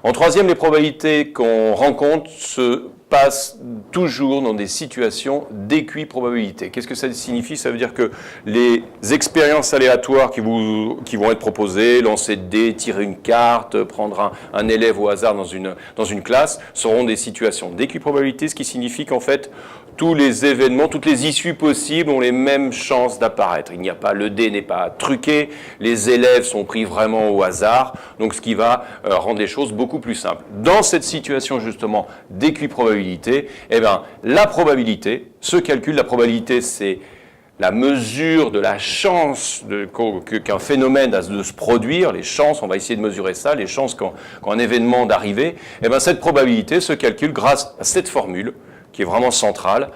En troisième, les probabilités qu'on rencontre se passent toujours dans des situations d'équiprobabilité. Qu'est-ce que ça signifie? Ça veut dire que les expériences aléatoires qui vont être proposées, lancer de dés, tirer une carte, prendre un élève au hasard dans une classe, seront des situations d'équiprobabilité, ce qui signifie qu'en fait, tous les événements, toutes les issues possibles ont les mêmes chances d'apparaître. Il n'y a pas, le dé n'est pas truqué, les élèves sont pris vraiment au hasard, donc ce qui va rendre les choses beaucoup plus simples. Dans cette situation justement d'équiprobabilité, eh bien, la probabilité se calcule. La probabilité, c'est la mesure de la chance qu'un phénomène a de se produire, les chances, on va essayer de mesurer ça, les chances qu'un événement d'arriver, eh bien, cette probabilité se calcule grâce à cette formule, qui est vraiment centrale.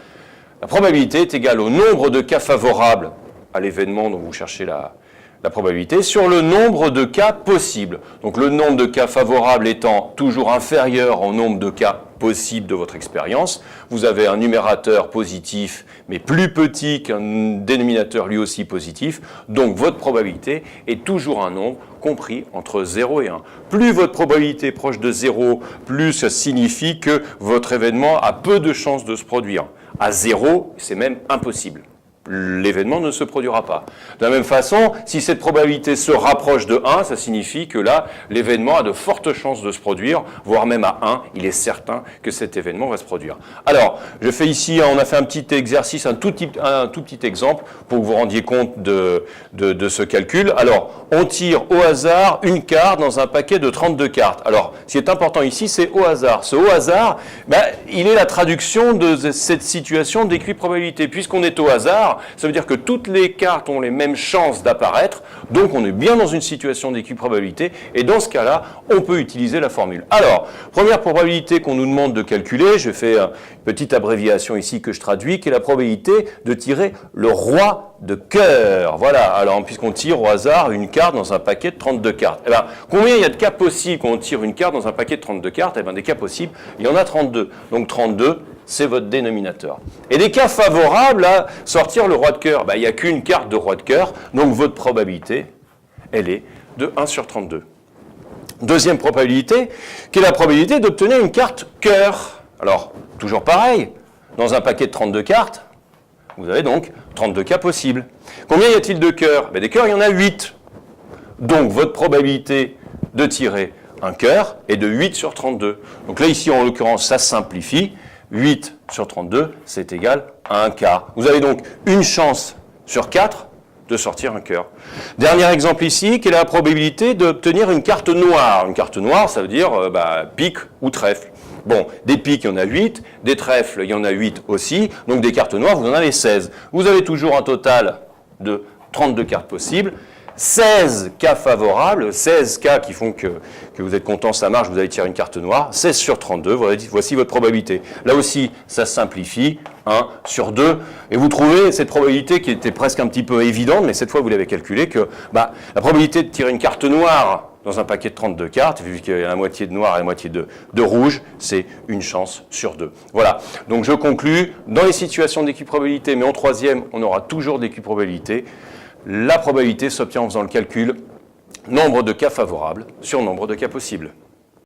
La probabilité est égale au nombre de cas favorables à l'événement dont vous cherchez la probabilité sur le nombre de cas possibles. Donc le nombre de cas favorables étant toujours inférieur au nombre de cas possibles de votre expérience, vous avez un numérateur positif mais plus petit qu'un dénominateur lui aussi positif, donc votre probabilité est toujours un nombre compris entre 0 et 1. Plus votre probabilité est proche de 0, plus ça signifie que votre événement a peu de chances de se produire. À 0, c'est même impossible. L'événement ne se produira pas. De la même façon, si cette probabilité se rapproche de 1, ça signifie que là, l'événement a de fortes chances de se produire, voire même à 1, il est certain que cet événement va se produire. Alors, je fais ici, on a fait un petit exercice, un tout petit exemple, pour que vous rendiez compte de ce calcul. Alors, on tire au hasard une carte dans un paquet de 32 cartes. Alors, ce qui est important ici, c'est au hasard. Ce au hasard, il est la traduction de cette situation d'équiprobabilité. Puisqu'on est au hasard, ça veut dire que toutes les cartes ont les mêmes chances d'apparaître, donc on est bien dans une situation d'équiprobabilité, et dans ce cas-là, on peut utiliser la formule. Alors, première probabilité qu'on nous demande de calculer, je fais une petite abréviation ici que je traduis, qui est la probabilité de tirer le roi de cœur. Voilà, alors puisqu'on tire au hasard une carte dans un paquet de 32 cartes. Eh bien, combien il y a de cas possibles quand on tire une carte dans un paquet de 32 cartes? Eh bien, des cas possibles, il y en a 32. Donc 32, c'est votre dénominateur. Et des cas favorables à sortir le roi de cœur, il n'y a qu'une carte de roi de cœur, donc votre probabilité, elle est de 1 sur 32. Deuxième probabilité, qui est la probabilité d'obtenir une carte cœur. Alors, toujours pareil, dans un paquet de 32 cartes, vous avez donc 32 cas possibles. Combien y a-t-il de cœurs? Des cœurs, il y en a 8. Donc, votre probabilité de tirer un cœur est de 8 sur 32. Donc là, ici, en l'occurrence, ça simplifie. 8 sur 32, c'est égal à un quart. Vous avez donc une chance sur 4 de sortir un cœur. Dernier exemple ici, quelle est la probabilité d'obtenir une carte noire? Une carte noire, ça veut dire pique ou trèfle. Bon, des piques, il y en a 8, des trèfles, il y en a 8 aussi, donc des cartes noires, vous en avez 16. Vous avez toujours un total de 32 cartes possibles, 16 cas favorables, 16 cas qui font que vous êtes content, ça marche, vous allez tirer une carte noire, 16 sur 32, voici votre probabilité. Là aussi, ça simplifie, 1 sur 2, et vous trouvez cette probabilité qui était presque un petit peu évidente, mais cette fois vous l'avez calculé, que la probabilité de tirer une carte noire dans un paquet de 32 cartes, vu qu'il y a la moitié de noir et la moitié de rouge, c'est une chance sur 2. Voilà, donc je conclus, dans les situations d'équiprobabilité, mais en troisième, on aura toujours d'équiprobabilité, la probabilité s'obtient en faisant le calcul nombre de cas favorables sur nombre de cas possibles.